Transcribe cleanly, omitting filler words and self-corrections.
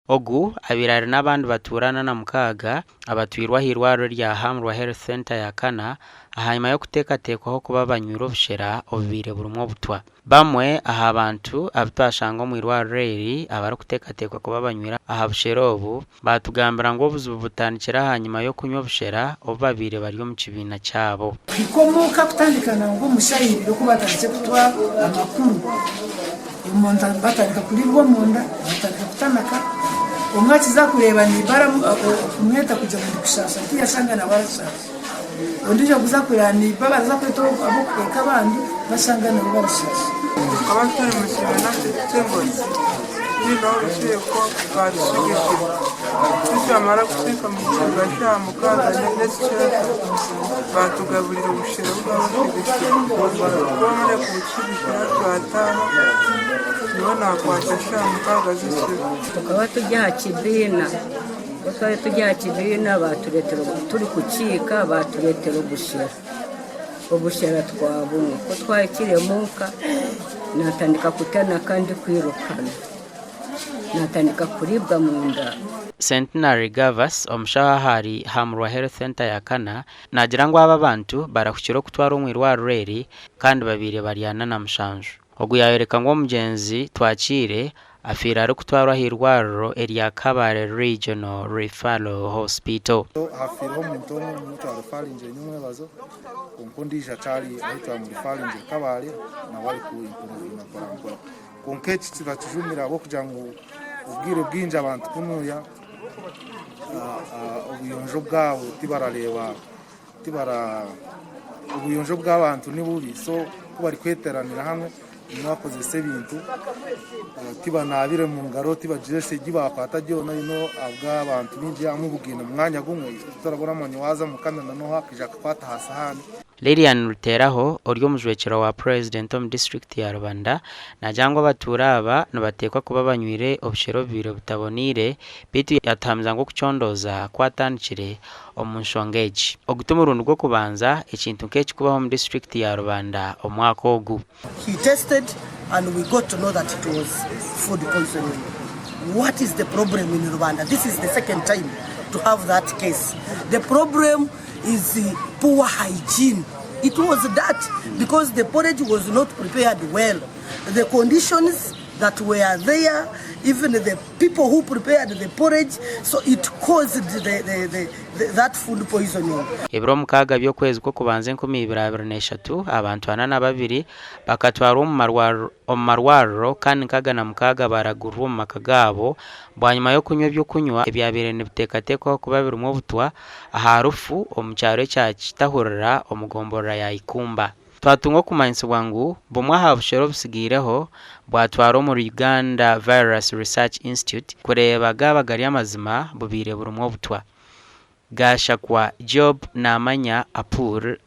Ogu abirari n'abandi baturana na mukaga abatwirwa eirwariro rya Health Center ya Kana ahanyuma yo kutekatekwaho kuba banywira obushera obubire burumwe obutwa. Bamwe aha bantu abitwashanga mu eirwariro eri abari kutekatekwa kuba banywira aha bushera obu batugambira ngo obuzibu butandikira ahanyuma yo kunywa obushera obu babire bari omu kibiina kyabo. Kwikomoka kutandikana ngo omushayiriro kuba batandise kutwa amakuru umuntu batandika kulibwa munda batandika kutamaka umwakiza kureba ni bara kumweta kuja mu kushasha tuyasanga na barashasha ondije kuza kureba ni baba za kweto abo kweka bandi basanga na barashasha abatari mu kibana cy'ingozi bino bisheko barishigije cyamara guteka mu kibuga cya mukaga ndetse batugaburira ubushera bw'abashigije bamwe ku kibikira twataha nibona kwasha mukaga zishyura tukaba tujya kibina twari tujya kibina baturetero turi kukika baturetero ubushera twabumwe ko twakiriye muka natandika kutana kandi kwirukana natandika kuribwa mu nda. Centenary Gavas omushahari Health Center ya Kana nagira ngo aba bantu barakukiro kutwara omwirwariro eri kandi babire bariyana na mushanju. Ogu yayereka ngo omugenzi twakire afira ari kutwarwa eirwariro erya Kabale Regional Referral Hospital. Afira omuntu omutwaro falinje nyumwe bazo onkondisha chali aitwa mu falinje Kabale na wali ku inakora konkechi kibachujumira abo kujangu ubwire bwinja abantu kunuya ubuyonjo bwawe tibarareba ubuyonjo bw'abantu ni bubi so kubari kweteranira hamwe mwakoze se bintu tibanabire mu ngaro tibajese gibakwata gyo no abw'abantu binjya mu bugina mwanya gumwe turabona amanyo waza mukamena no hakija kwata hasahani. Lilian Ruteraho oryo mujwekero wa president of district ya Rubanda najangwa baturaba nabatekwa kuba banywire obushero bibire butabonire bitu yatamza ngo kuchondoza kwatandikire omunshongeji ogutumurundo gwo kubanza ekintu nk'eki kubaho mu district ya Rubanda omwaka ogu. He tested and we got to know that it was food poisoning. What is the problem in Rubanda? This is the second time to have that case. The problem is poor hygiene. It was that because the porridge was not prepared well. The conditions that were there, even the people who prepared the porridge, so it caused that food poisoning. Ebro mukaga byo kwezi ko kubanze 2023 abantu 42 bakatwara mu marwariro kandi kaga na mukaga baragurwa mu makagabo bwanyuma yo kunywa byo kunywa ebyabere nebitekatekwa kuba biri mu Obutwa aharufu omucyaro cya kitahurira omugomborera ya Ikumba. Twatungo kumanyinsibwa ngu bomwa ha bushero busigireho bwatwara mu Uganda Virus Research Institute kureba gabagari amazima bubire burumwe Obutwa. Gashakwa Job namanya Apur